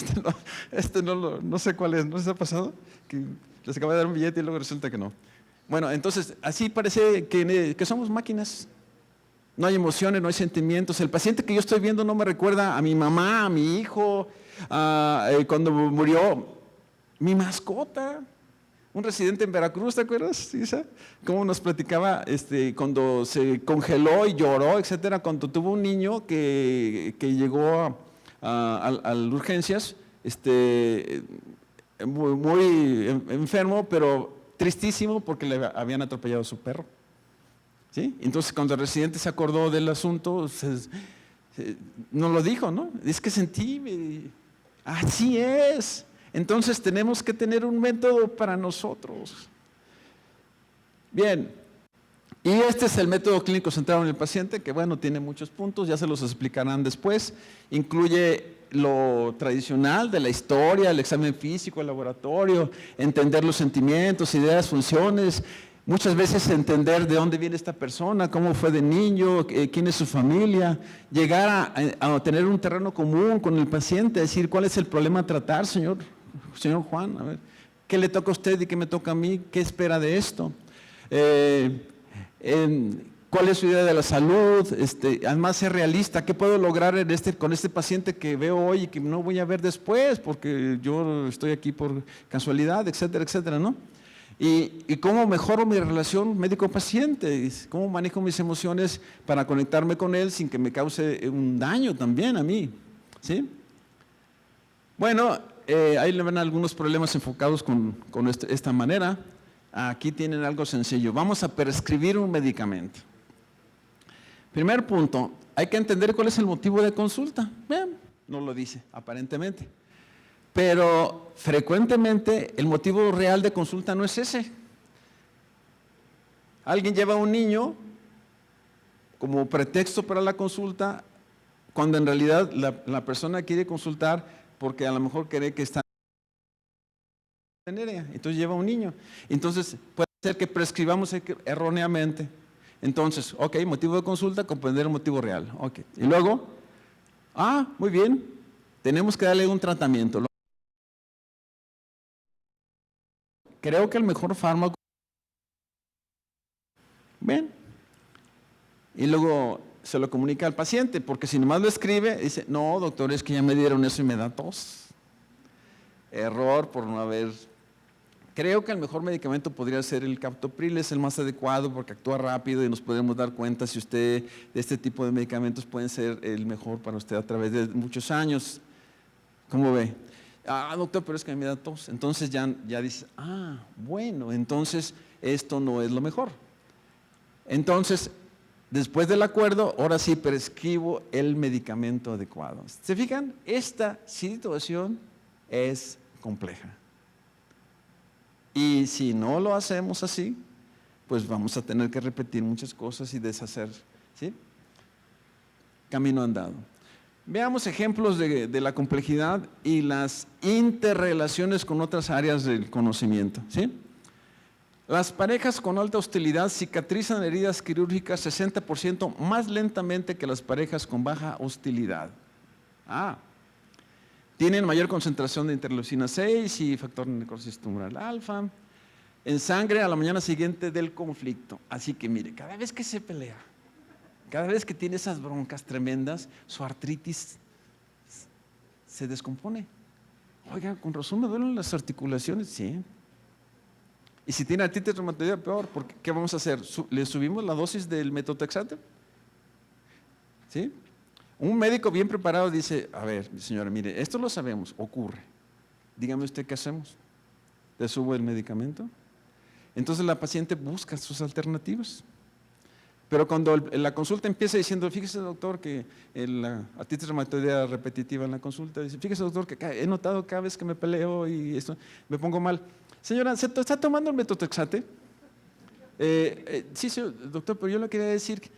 No sé cuál es, ¿no les ha pasado? Que les acabo de dar un billete y luego resulta que no. Bueno, entonces así parece que somos máquinas. No hay emociones, no hay sentimientos. El paciente que yo estoy viendo no me recuerda a mi mamá, a mi hijo, cuando murió mi mascota, un residente en Veracruz, ¿te acuerdas, Isa? Cómo nos platicaba cuando se congeló y lloró, etcétera, cuando tuvo un niño que llegó a urgencias, muy enfermo, pero tristísimo porque le habían atropellado a su perro. ¿Sí? Entonces, cuando el residente se acordó del asunto, nos lo dijo, ¿no? Es que sentí, así es. Entonces, tenemos que tener un método para nosotros. Bien, y este es el método clínico centrado en el paciente, que bueno, tiene muchos puntos, ya se los explicarán después. Incluye lo tradicional de la historia, el examen físico, el laboratorio, entender los sentimientos, ideas, funciones. Muchas veces entender de dónde viene esta persona, cómo fue de niño, quién es su familia, llegar a tener un terreno común con el paciente, decir cuál es el problema a tratar, señor Juan, a ver, qué le toca a usted y qué me toca a mí, qué espera de esto, cuál es su idea de la salud, además ser realista, qué puedo lograr con este paciente que veo hoy y que no voy a ver después porque yo estoy aquí por casualidad, etcétera, etcétera, ¿no? Y cómo mejoro mi relación médico-paciente, cómo manejo mis emociones para conectarme con él sin que me cause un daño también a mí, ¿sí? Bueno, ahí le ven algunos problemas enfocados con esta manera. Aquí tienen algo sencillo. Vamos a prescribir un medicamento. Primer punto, hay que entender cuál es el motivo de consulta. Bien, no lo dice, aparentemente. Pero frecuentemente el motivo real de consulta no es ese. Alguien lleva a un niño como pretexto para la consulta, cuando en realidad la persona quiere consultar porque a lo mejor cree que está en EREA, entonces lleva a un niño. Entonces puede ser que prescribamos erróneamente. Entonces, ok, motivo de consulta, comprender el motivo real. Ok. Y luego, muy bien, tenemos que darle un tratamiento. Creo que el mejor fármaco. Bien. Y luego se lo comunica al paciente, porque si nomás lo escribe, dice, no, doctor, es que ya me dieron eso y me da tos. Error por no haber. Creo que el mejor medicamento podría ser el captopril, es el más adecuado porque actúa rápido y nos podemos dar cuenta si usted, de este tipo de medicamentos pueden ser el mejor para usted a través de muchos años. ¿Cómo ve? Doctor, pero es que me da tos. Entonces ya dice, bueno, entonces esto no es lo mejor. Entonces, después del acuerdo, ahora sí prescribo el medicamento adecuado. ¿Se fijan? Esta situación es compleja. Y si no lo hacemos así, pues vamos a tener que repetir muchas cosas y deshacer, ¿sí? Camino andado. Veamos ejemplos de la complejidad y las interrelaciones con otras áreas del conocimiento, ¿sí? Las parejas con alta hostilidad cicatrizan heridas quirúrgicas 60% más lentamente que las parejas con baja hostilidad. Tienen mayor concentración de interleucina 6 y factor de necrosis tumoral alfa en sangre a la mañana siguiente del conflicto. Así que mire, cada vez que se pelea, cada vez que tiene esas broncas tremendas, su artritis se descompone. Oiga, con razón me duelen las articulaciones, sí. Y si tiene artritis reumatoidea, peor, porque ¿qué vamos a hacer? ¿Le subimos la dosis del metotrexate? ¿Sí? Un médico bien preparado dice, a ver, señora, mire, esto lo sabemos, ocurre. Dígame usted qué hacemos. ¿Le subo el medicamento? Entonces la paciente busca sus alternativas. Pero cuando la consulta empieza diciendo, fíjese doctor que la artritis reumatoidea repetitiva en la consulta, dice, fíjese doctor que he notado cada vez que me peleo y esto, me pongo mal. Señora, ¿está tomando el metotrexate? Sí, doctor, pero yo le quería decir que,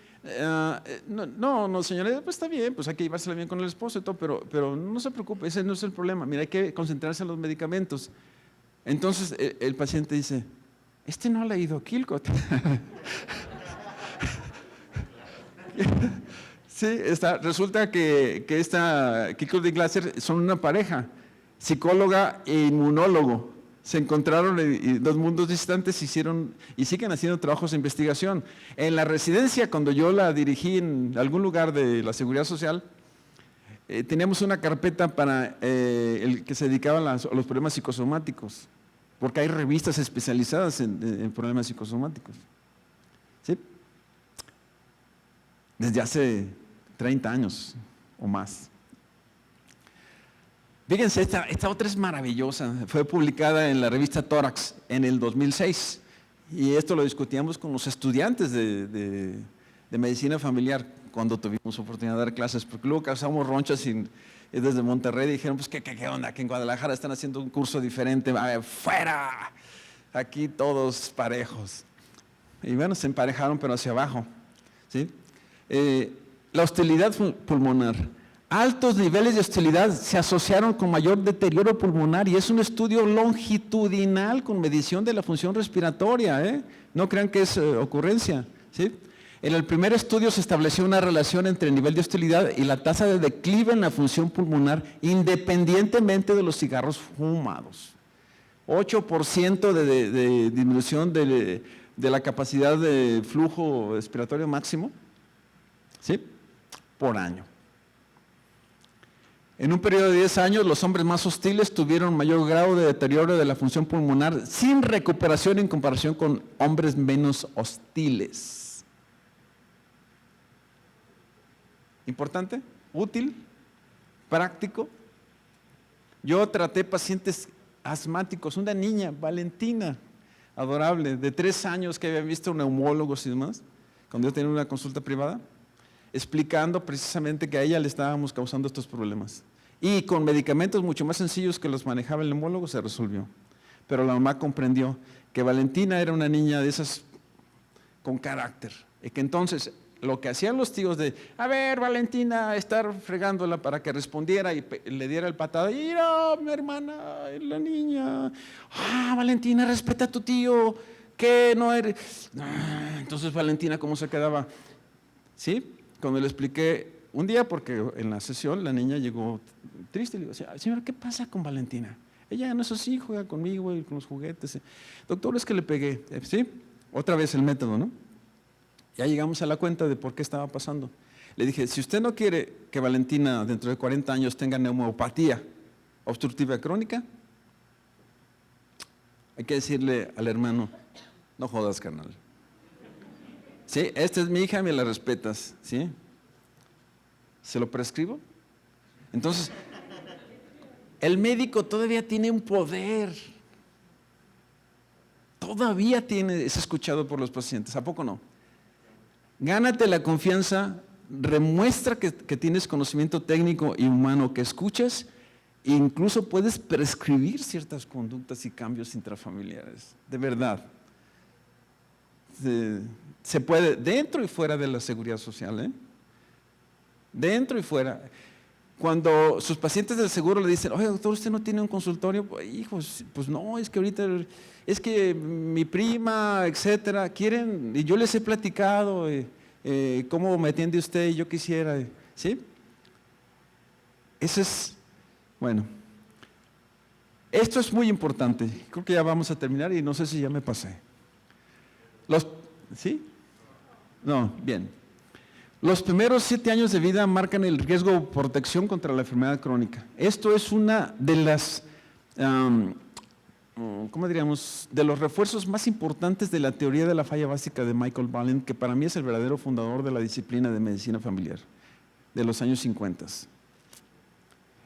no, señora, pues está bien, pues hay que llevársela bien con el esposo y todo, pero no se preocupe, ese no es el problema. Mira, hay que concentrarse en los medicamentos. Entonces el paciente dice, no ha leído Kilcott. Sí, resulta que esta Kilcott y Glasser son una pareja, psicóloga e inmunólogo. Se encontraron en dos mundos distantes, hicieron y siguen haciendo trabajos de investigación. En la residencia, cuando yo la dirigí en algún lugar de la Seguridad Social, teníamos una carpeta para el que se dedicaba a los problemas psicosomáticos, porque hay revistas especializadas en problemas psicosomáticos. ¿Sí? Desde hace 30 años o más. Fíjense, esta otra es maravillosa, fue publicada en la revista Tórax en el 2006 y esto lo discutíamos con los estudiantes de medicina familiar cuando tuvimos oportunidad de dar clases, porque luego causamos ronchas desde Monterrey y dijeron, pues ¿qué onda? Que en Guadalajara están haciendo un curso diferente, ¡fuera! Aquí todos parejos. Y bueno, se emparejaron pero hacia abajo, ¿sí? La hostilidad pulmonar. Altos niveles de hostilidad se asociaron con mayor deterioro pulmonar y es un estudio longitudinal con medición de la función respiratoria, no crean que es ocurrencia, ¿sí? En el primer estudio se estableció una relación entre el nivel de hostilidad y la tasa de declive en la función pulmonar independientemente de los cigarros fumados. 8% de disminución de la capacidad de flujo respiratorio máximo, ¿sí? Por año. En un periodo de 10 años, los hombres más hostiles tuvieron mayor grado de deterioro de la función pulmonar sin recuperación en comparación con hombres menos hostiles. ¿Importante? ¿Útil? ¿Práctico? Yo traté pacientes asmáticos, una niña, Valentina, adorable, de 3 años que había visto neumólogos y demás, cuando yo tenía una consulta privada, explicando precisamente que a ella le estábamos causando estos problemas. Y con medicamentos mucho más sencillos que los manejaba el neumólogo se resolvió. Pero la mamá comprendió que Valentina era una niña de esas con carácter. Y que entonces lo que hacían los tíos de, a ver Valentina, estar fregándola para que respondiera y le diera el patada, y mi hermana, la niña, Valentina, respeta a tu tío, que no eres. Entonces Valentina, ¿cómo se quedaba? ¿Sí? Cuando le expliqué un día, porque en la sesión la niña llegó triste, le digo, señora, ¿qué pasa con Valentina? Ella no es así, juega conmigo y con los juguetes. Doctor, es que le pegué. ¿Sí? Otra vez el método, ¿no? Ya llegamos a la cuenta de por qué estaba pasando. Le dije, si usted no quiere que Valentina dentro de 40 años tenga neumopatía obstructiva crónica, hay que decirle al hermano, no jodas, carnal. Sí, esta es mi hija, me la respetas, ¿sí? ¿Se lo prescribo? Entonces, el médico todavía tiene un poder. Todavía es escuchado por los pacientes, ¿a poco no? Gánate la confianza, demuestra que tienes conocimiento técnico y humano, que escuchas, e incluso puedes prescribir ciertas conductas y cambios intrafamiliares, de verdad. se puede, dentro y fuera de la seguridad social, ¿eh? Dentro y fuera. Cuando sus pacientes del seguro le dicen, oye, doctor, ¿usted no tiene un consultorio? Pues, hijos, pues no, es que ahorita, es que mi prima, etcétera, quieren, y yo les he platicado cómo me atiende usted y yo quisiera, ¿sí? Eso es, bueno, esto es muy importante. Creo que ya vamos a terminar y no sé si ya me pasé. ¿Sí? No, bien. Los primeros 7 años de vida marcan el riesgo de protección contra la enfermedad crónica. Esto es una de las, ¿cómo diríamos?, de los refuerzos más importantes de la teoría de la falla básica de Michael Balint, que para mí es el verdadero fundador de la disciplina de medicina familiar, de los años 50.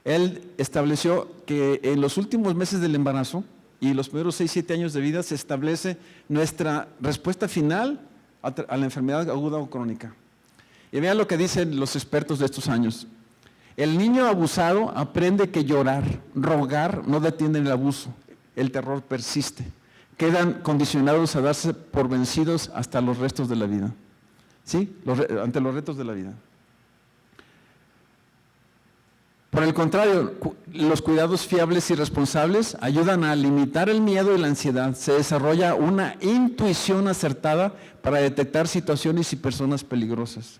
Él estableció que en los últimos meses del embarazo y los primeros 6-7 años de vida se establece nuestra respuesta final a la enfermedad aguda o crónica. Y vean lo que dicen los expertos de estos años. El niño abusado aprende que llorar, rogar no detienen el abuso. El terror persiste. Quedan condicionados a darse por vencidos hasta los restos de la vida. ¿Sí? Ante los retos de la vida. Por el contrario, los cuidados fiables y responsables ayudan a limitar el miedo y la ansiedad. Se desarrolla una intuición acertada para detectar situaciones y personas peligrosas.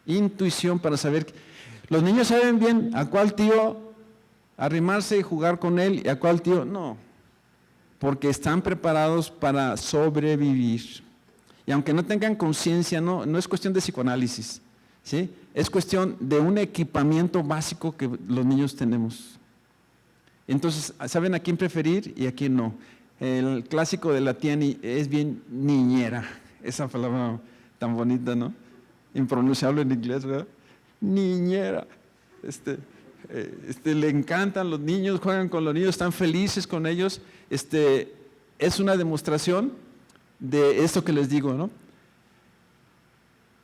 Intuición para saber. Los niños saben bien a cuál tío arrimarse y jugar con él y a cuál tío no. Porque están preparados para sobrevivir. Y aunque no tengan conciencia, no es cuestión de psicoanálisis, ¿sí? Es cuestión de un equipamiento básico que los niños tenemos. Entonces, saben a quién preferir y a quién no. El clásico de la tía es bien niñera, esa palabra tan bonita, ¿no? Impronunciable en inglés, ¿verdad? Niñera. Le encantan los niños, juegan con los niños, están felices con ellos. Es una demostración de esto que les digo, ¿no?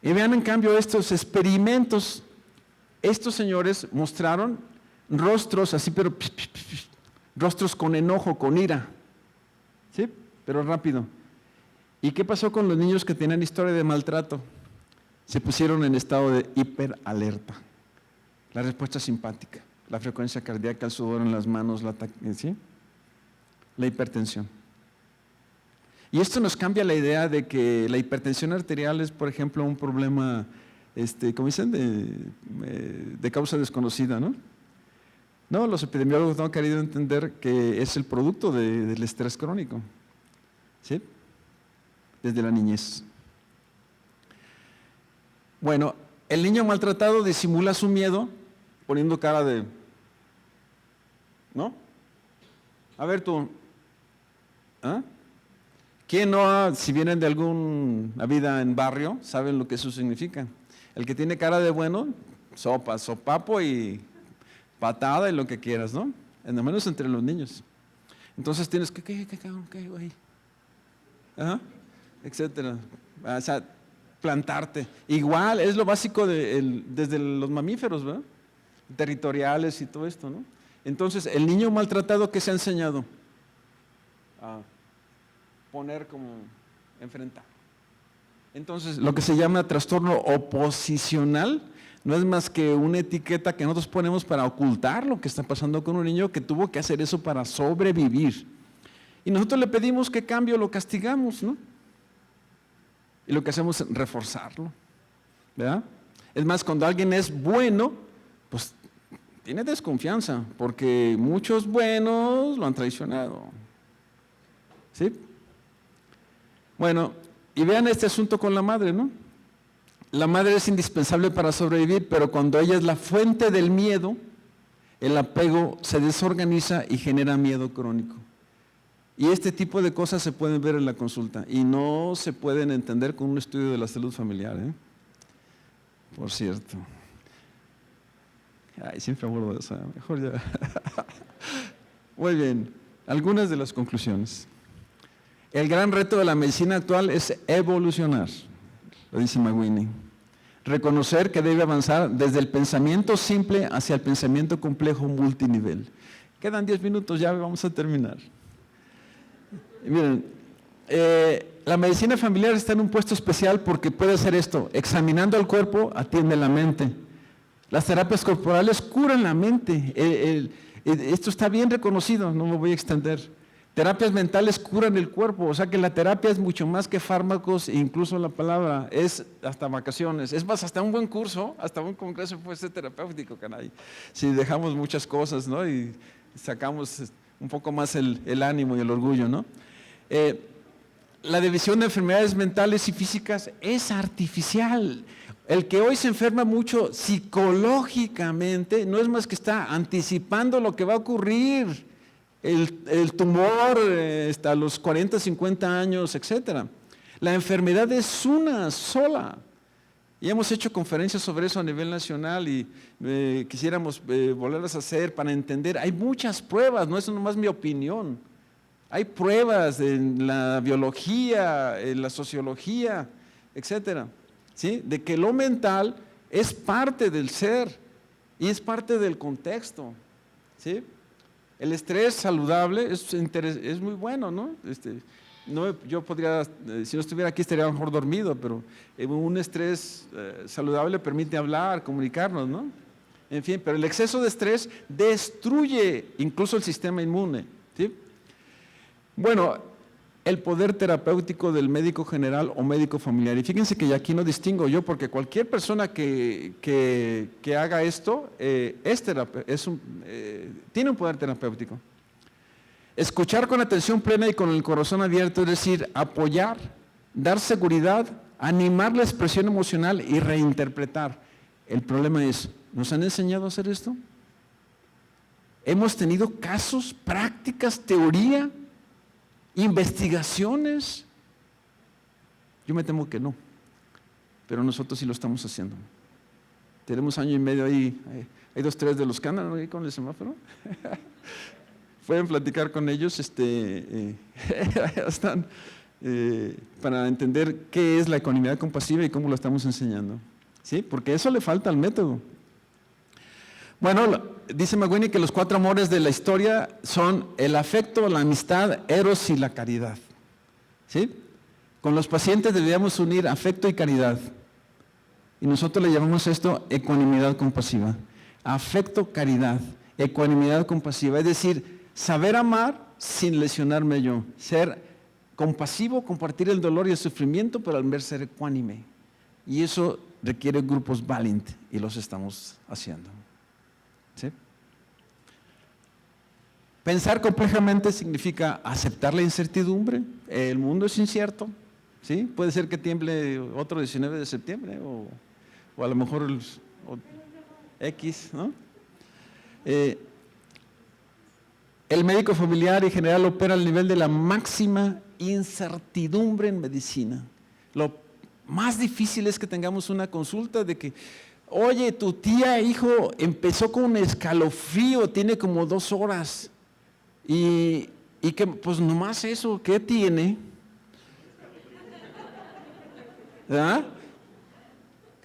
Y vean en cambio estos experimentos. Estos señores mostraron rostros así, pero rostros con enojo, con ira, ¿sí? Pero rápido. ¿Y qué pasó con los niños que tenían historia de maltrato? Se pusieron en estado de hiperalerta. La respuesta simpática, la frecuencia cardíaca, el sudor en las manos, ¿sí? La hipertensión. Y esto nos cambia la idea de que la hipertensión arterial es, por ejemplo, un problema, como dicen, de causa desconocida, ¿no? No, los epidemiólogos no han querido entender que es el producto del estrés crónico, ¿sí? Desde la niñez. Bueno, el niño maltratado disimula su miedo poniendo cara de, ¿no? A ver tú, ¿ah? ¿Quién no, si vienen de alguna vida en barrio, saben lo que eso significa? El que tiene cara de bueno, sopa, sopapo y patada y lo que quieras, ¿no? En lo menos entre los niños. Entonces tienes que, ¿qué, güey? ¿Ah? Etcétera. O sea, plantarte. Igual, es lo básico desde los mamíferos, ¿verdad? Territoriales y todo esto, ¿no? Entonces, el niño maltratado, ¿qué se ha enseñado? Poner como enfrentar. Entonces, lo que se llama trastorno oposicional no es más que una etiqueta que nosotros ponemos para ocultar lo que está pasando con un niño que tuvo que hacer eso para sobrevivir. Y nosotros le pedimos que cambie o lo castigamos, ¿no? Y lo que hacemos es reforzarlo, ¿verdad? Es más, cuando alguien es bueno, pues tiene desconfianza, porque muchos buenos lo han traicionado. ¿Sí? Bueno, y vean este asunto con la madre, ¿no? La madre es indispensable para sobrevivir, pero cuando ella es la fuente del miedo, el apego se desorganiza y genera miedo crónico. Y este tipo de cosas se pueden ver en la consulta y no se pueden entender con un estudio de la salud familiar, ¿eh? Por cierto. Ay, siempre abordo eso, mejor ya. Muy bien, algunas de las conclusiones. El gran reto de la medicina actual es evolucionar, lo dice McWhinney. Reconocer que debe avanzar desde el pensamiento simple hacia el pensamiento complejo multinivel. Quedan 10 minutos, ya vamos a terminar. Miren, La medicina familiar está en un puesto especial porque puede hacer esto: examinando al cuerpo, atiende la mente. Las terapias corporales curan la mente. Esto está bien reconocido, no me voy a extender. Terapias mentales curan el cuerpo, o sea que la terapia es mucho más que fármacos, e incluso la palabra es hasta vacaciones. Es más, hasta un buen curso, hasta un congreso puede ser terapéutico, caray. Si dejamos muchas cosas, ¿no? Y sacamos un poco más el ánimo y el orgullo, ¿no? La división de enfermedades mentales y físicas es artificial. El que hoy se enferma mucho psicológicamente no es más que está anticipando lo que va a ocurrir. El tumor a los 40, 50 años, etc. La enfermedad es una sola. Y hemos hecho conferencias sobre eso a nivel nacional y quisiéramos volverlas a hacer para entender. Hay muchas pruebas, no es nomás mi opinión. Hay pruebas en la biología, en la sociología, etc. ¿Sí? De que lo mental es parte del ser y es parte del contexto. ¿Sí? El estrés saludable es muy bueno, ¿no? Yo podría, si no estuviera aquí estaría mejor dormido, pero un estrés saludable permite hablar, comunicarnos, ¿no? En fin, pero el exceso de estrés destruye incluso el sistema inmune, ¿sí? Bueno, el poder terapéutico del médico general o médico familiar. Y fíjense que aquí no distingo yo, porque cualquier persona que haga esto tiene un poder terapéutico. Escuchar con atención plena y con el corazón abierto, es decir, apoyar, dar seguridad, animar la expresión emocional y reinterpretar. El problema es, ¿nos han enseñado a hacer esto? ¿Hemos tenido casos, prácticas, teoría? ¿Investigaciones? Yo me temo que no, pero nosotros sí lo estamos haciendo. Tenemos año y medio ahí, hay 2, 3 de los que andan ahí con el semáforo. Pueden platicar con ellos, están, para entender qué es la ecuanimidad compasiva y cómo lo estamos enseñando. ¿Sí? Porque eso le falta al método. Bueno, dice McWhinney que los 4 amores de la historia son el afecto, la amistad, eros y la caridad. ¿Sí? Con los pacientes deberíamos unir afecto y caridad. Y nosotros le llamamos esto ecuanimidad compasiva. Afecto, caridad, ecuanimidad compasiva. Es decir, saber amar sin lesionarme yo. Ser compasivo, compartir el dolor y el sufrimiento, pero al ver ser ecuánime. Y eso requiere grupos Valiant y los estamos haciendo. ¿Sí? Pensar complejamente significa aceptar la incertidumbre. El mundo es incierto. ¿Sí? Puede ser que tiemble otro 19 de septiembre o a lo mejor X, ¿no? El médico familiar y general opera al nivel de la máxima incertidumbre en medicina. Lo más difícil es que tengamos una consulta de que, oye, tu tía, hijo, empezó con un escalofrío, tiene como 2 horas. Y que, pues nomás eso, ¿qué tiene? ¿Ah?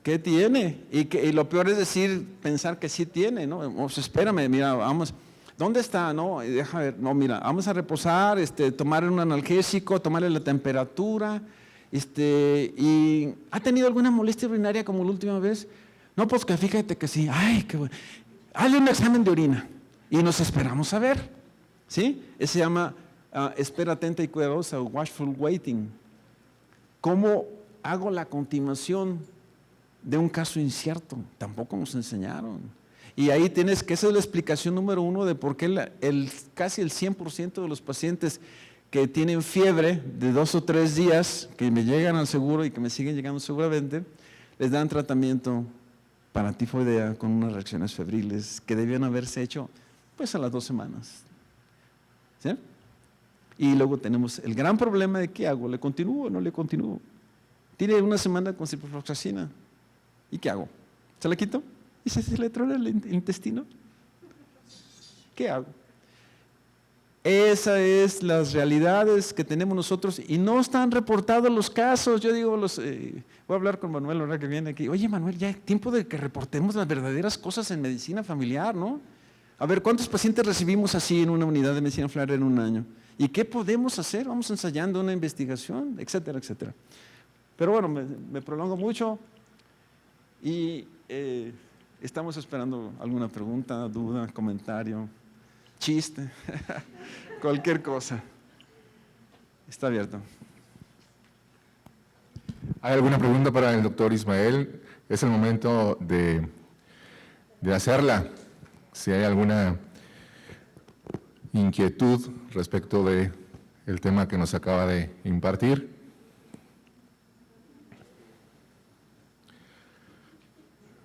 ¿Qué tiene? Y lo peor es pensar que sí tiene, ¿no? Pues espérame, mira, vamos, ¿dónde está? No, deja ver, no, mira, vamos a reposar, tomar un analgésico, tomarle la temperatura, y ¿ha tenido alguna molestia urinaria como la última vez? No, pues que fíjate que sí, ay, qué bueno. Hazle un examen de orina y nos esperamos a ver, ¿sí? Eso se llama espera atenta y cuidadosa, watchful waiting. ¿Cómo hago la continuación de un caso incierto? Tampoco nos enseñaron. Y ahí tienes que esa es la explicación número 1 de por qué casi el 100% de los pacientes que tienen fiebre de 2 o 3 días, que me llegan al seguro y que me siguen llegando seguramente, les dan tratamiento para tifoidea con unas reacciones febriles que debían haberse hecho pues a las 2 semanas. ¿Sí? Y luego tenemos el gran problema de ¿qué hago? ¿Le continúo o no le continúo? Tiene 1 semana con ciprofloxacina. ¿Y qué hago? ¿Se la quito? ¿Y se le trona el intestino? ¿Qué hago? Esas es las realidades que tenemos nosotros y no están reportados los casos. Yo digo, voy a hablar con Manuel ahora que viene aquí. Oye, Manuel, ya es tiempo de que reportemos las verdaderas cosas en medicina familiar, ¿no? A ver, ¿cuántos pacientes recibimos así en una unidad de medicina familiar en un año? ¿Y qué podemos hacer? Vamos ensayando una investigación, etcétera, etcétera. Pero bueno, me prolongo mucho y estamos esperando alguna pregunta, duda, comentario, chiste, cualquier cosa. Está abierto. ¿Hay alguna pregunta para el doctor Ismael? Es el momento de hacerla. Si hay alguna inquietud respecto de el tema que nos acaba de impartir.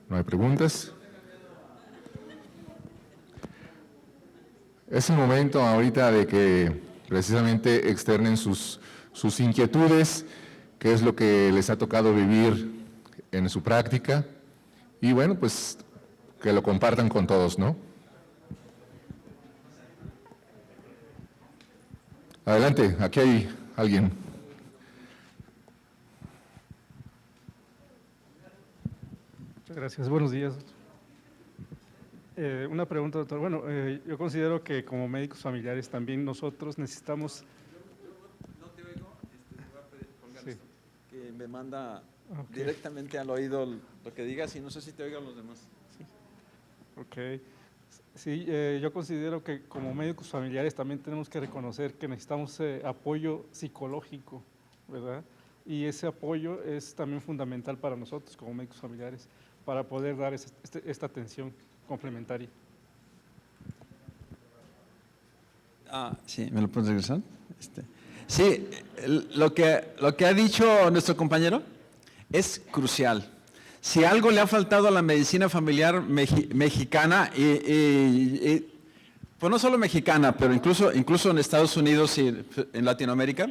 ¿No hay preguntas? Es el momento ahorita de que precisamente externen sus inquietudes, qué es lo que les ha tocado vivir en su práctica, y bueno, pues que lo compartan con todos, ¿no? Adelante, aquí hay alguien. Muchas gracias, buenos días. Una pregunta, doctor. Bueno, yo considero que como médicos familiares también nosotros necesitamos… No te oigo, te voy a pedir, colgar Sí. esto, que me manda Ok. directamente al oído lo que digas y no sé si te oigan los demás. Ok. Sí, yo considero que como médicos familiares también tenemos que reconocer que necesitamos apoyo psicológico, ¿verdad? Y ese apoyo es también fundamental para nosotros como médicos familiares para poder dar esta atención complementaria. Sí, ¿me lo puedes regresar? Sí, lo que ha dicho nuestro compañero es crucial. Si algo le ha faltado a la medicina familiar mexicana, pues no solo mexicana, pero incluso en Estados Unidos y en Latinoamérica,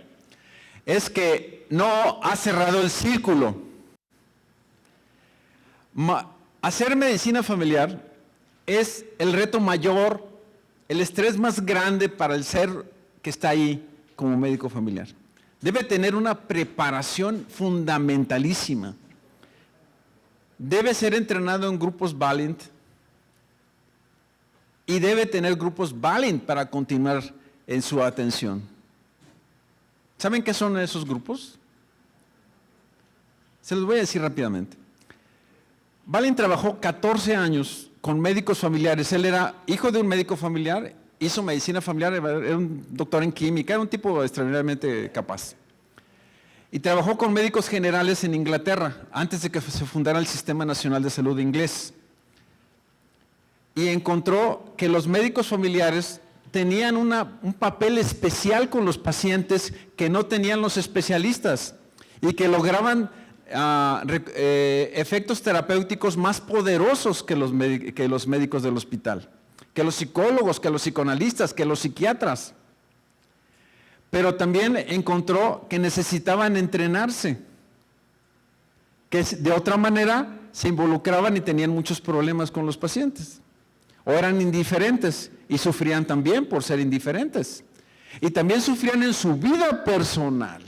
es que no ha cerrado el círculo. Hacer medicina familiar es el reto mayor, el estrés más grande para el ser que está ahí como médico familiar. Debe tener una preparación fundamentalísima. Debe ser entrenado en grupos Valiant y debe tener grupos Valiant para continuar en su atención. ¿Saben qué son esos grupos? Se los voy a decir rápidamente. Valiant trabajó 14 años con médicos familiares. Él era hijo de un médico familiar, hizo medicina familiar, era un doctor en química, era un tipo extraordinariamente capaz. Y trabajó con médicos generales en Inglaterra, antes de que se fundara el Sistema Nacional de Salud inglés. Y encontró que los médicos familiares tenían un papel especial con los pacientes que no tenían los especialistas y que lograban efectos terapéuticos más poderosos que los médicos del hospital, que los psicólogos, que los psicoanalistas, que los psiquiatras. Pero también encontró que necesitaban entrenarse, que de otra manera se involucraban y tenían muchos problemas con los pacientes, o eran indiferentes y sufrían también por ser indiferentes, y también sufrían en su vida personal,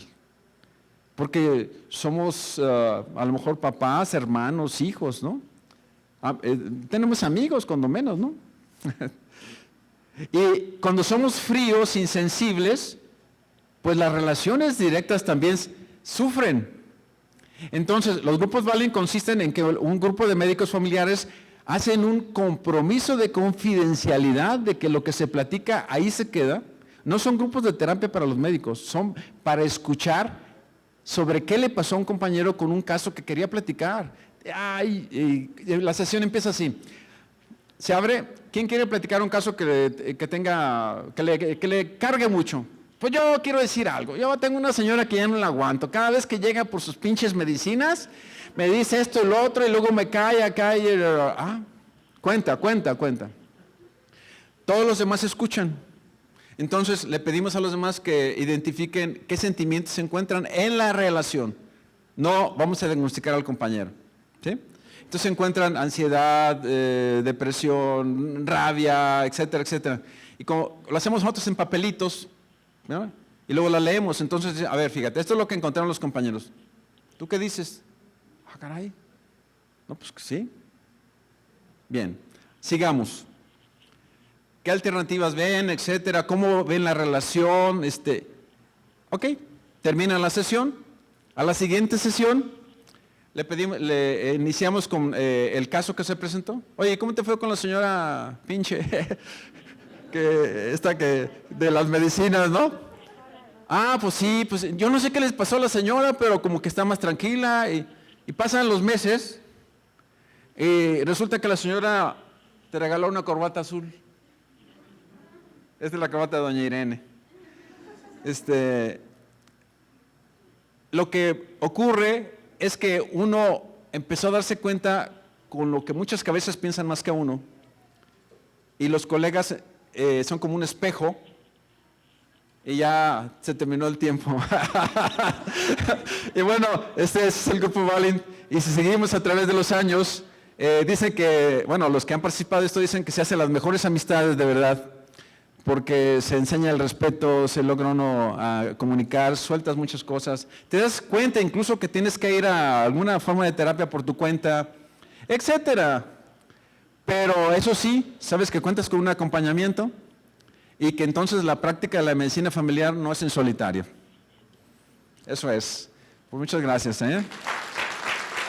porque somos a lo mejor papás, hermanos, hijos, ¿no? Tenemos amigos cuando menos, ¿no? Y cuando somos fríos, insensibles, pues las relaciones directas también sufren. Entonces, los grupos Valiant consisten en que un grupo de médicos familiares hacen un compromiso de confidencialidad de que lo que se platica ahí se queda. No son grupos de terapia para los médicos, son para escuchar sobre qué le pasó a un compañero con un caso que quería platicar. La sesión empieza así. Se abre, ¿quién quiere platicar un caso que le cargue mucho? Pues yo quiero decir algo. Yo tengo una señora que ya no la aguanto. Cada vez que llega por sus pinches medicinas, me dice esto y lo otro y luego me cae acá y… cuenta. Todos los demás escuchan. Entonces le pedimos a los demás que identifiquen qué sentimientos se encuentran en la relación. No vamos a diagnosticar al compañero, ¿sí? Entonces se encuentran ansiedad, depresión, rabia, etcétera, etcétera. Y como lo hacemos nosotros en papelitos, ¿no? Y luego la leemos. Entonces, a ver, fíjate, esto es lo que encontraron los compañeros. ¿Tú qué dices? Ah, caray. No, pues que sí. Bien, sigamos. qué alternativas ven, etcétera, cómo ven la relación, ok, termina la sesión. A la siguiente sesión le iniciamos con el caso que se presentó. Oye, ¿cómo te fue con la señora pinche? que de las medicinas, ¿no? Ah, pues sí, pues yo no sé qué les pasó a la señora, pero como que está más tranquila y pasan los meses y resulta que la señora te regaló una corbata azul. Esta es la corbata de doña Irene. Lo que ocurre es que uno empezó a darse cuenta con lo que muchas cabezas piensan más que uno y los colegas son como un espejo y ya se terminó el tiempo. Y bueno, este es el Grupo Valin y si seguimos a través de los años, dicen que, bueno, los que han participado de esto dicen que se hacen las mejores amistades de verdad, porque se enseña el respeto, se logra uno a comunicar, sueltas muchas cosas, te das cuenta incluso que tienes que ir a alguna forma de terapia por tu cuenta, etcétera. Pero eso sí, sabes que cuentas con un acompañamiento y que entonces la práctica de la medicina familiar no es en solitario. Eso es. Pues muchas gracias.